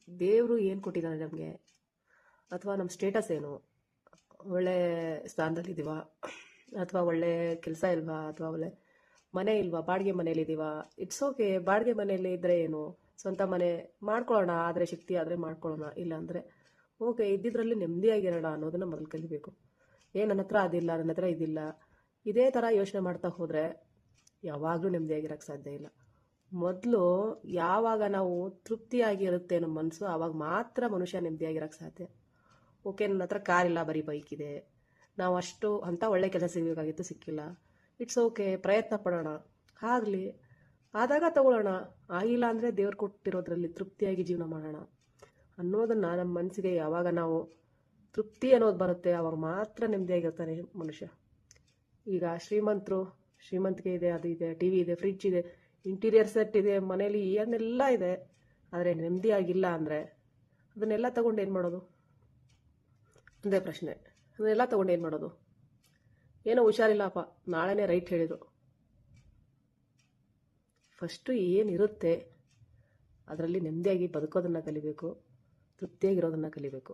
ದೇವರು ಏನು ಕೊಟ್ಟಿದ್ದಾನೆ ನಮಗೆ, ಅಥವಾ ನಮ್ಮ ಸ್ಟೇಟಸ್ ಏನು, ಒಳ್ಳೆ ಸ್ಥಾನದಲ್ಲಿದ್ದೀವ, ಅಥವಾ ಒಳ್ಳೆ ಕೆಲಸ ಇಲ್ವಾ, ಅಥವಾ ಒಳ್ಳೆ ಮನೆ ಇಲ್ವಾ, ಬಾಡಿಗೆ ಮನೇಲಿದ್ದೀವ. ಇಟ್ಸ್ ಓಕೆ, ಬಾಡಿಗೆ ಮನೆಯಲ್ಲಿ ಇದ್ದರೆ ಏನು, ಸ್ವಂತ ಮನೆ ಮಾಡ್ಕೊಳ್ಳೋಣ, ಆದರೆ ಶಕ್ತಿ ಆದರೆ ಮಾಡ್ಕೊಳ್ಳೋಣ, ಇಲ್ಲಾಂದರೆ ಓಕೆ ಇದ್ದಿದ್ರಲ್ಲಿ ನೆಮ್ಮದಿಯಾಗಿರೋಣ ಅನ್ನೋದನ್ನು ಮೊದಲು ಕಲಿಬೇಕು. ನನ್ನ ಹತ್ರ ಅದಿಲ್ಲ, ನನ್ನ ಹತ್ರ ಇದಿಲ್ಲ, ಇದೇ ಥರ ಯೋಚನೆ ಮಾಡ್ತಾ ಹೋದರೆ ಯಾವಾಗಲೂ ನೆಮ್ಮದಿಯಾಗಿರೋಕ್ಕೆ ಸಾಧ್ಯ ಇಲ್ಲ. ಮೊದಲು ಯಾವಾಗ ನಾವು ತೃಪ್ತಿಯಾಗಿರುತ್ತೆ ನಮ್ಮ ಮನಸ್ಸು, ಆವಾಗ ಮಾತ್ರ ಮನುಷ್ಯ ನೆಮ್ಮದಿಯಾಗಿರೋಕ್ಕೆ ಸಾಧ್ಯ. ಓಕೆ ನನ್ನ ಹತ್ರ ಕಾರ್ ಇಲ್ಲ, ಬರೀ ಬೈಕ್ ಇದೆ, ನಾವು ಅಷ್ಟು ಅಂಥ ಒಳ್ಳೆ ಕೆಲಸ ಸಿಗಬೇಕಾಗಿತ್ತು, ಸಿಕ್ಕಿಲ್ಲ, ಇಟ್ಸ್ ಓಕೆ, ಪ್ರಯತ್ನ ಪಡೋಣ, ಆಗಲಿ, ಆದಾಗ ತಗೊಳ್ಳೋಣ, ಆಗಿಲ್ಲ ಅಂದರೆ ದೇವ್ರು ಕೊಟ್ಟಿರೋದ್ರಲ್ಲಿ ತೃಪ್ತಿಯಾಗಿ ಜೀವನ ಮಾಡೋಣ ಅನ್ನೋದನ್ನು ನಮ್ಮ ಮನಸ್ಸಿಗೆ ಯಾವಾಗ ನಾವು ತೃಪ್ತಿ ಅನ್ನೋದು ಬರುತ್ತೆ, ಆವಾಗ ಮಾತ್ರ ನೆಮ್ಮದಿಯಾಗಿರ್ತಾನೆ ಮನುಷ್ಯ. ಈಗ ಶ್ರೀಮಂತಿಕೆ ಇದೆ, ಅದು ಇದೆ, ಟಿ ವಿ ಇದೆ, ಫ್ರಿಡ್ಜ್ ಇದೆ, ಇಂಟೀರಿಯರ್ ಸೆಟ್ ಇದೆ, ಮನೇಲಿ ಏನೆಲ್ಲ ಇದೆ, ಆದರೆ ನೆಮ್ಮದಿಯಾಗಿಲ್ಲ ಅಂದರೆ ಅದನ್ನೆಲ್ಲ ತಗೊಂಡು ಏನು ಮಾಡೋದು? ಒಂದೇ ಪ್ರಶ್ನೆ, ಅದನ್ನೆಲ್ಲ ತಗೊಂಡು ಏನು ಮಾಡೋದು? ಏನೋ ಹುಷಾರಿಲ್ಲಪ್ಪ, ನಾಳೆನೇ ರೈಟ್ ಹೇಳಿದರು. ಫಸ್ಟು ಏನಿರುತ್ತೆ ಅದರಲ್ಲಿ ನೆಮ್ಮದಿಯಾಗಿ ಬದುಕೋದನ್ನು ಕಲಿಬೇಕು, ತೃಪ್ತಿಯಾಗಿರೋದನ್ನು ಕಲಿಬೇಕು.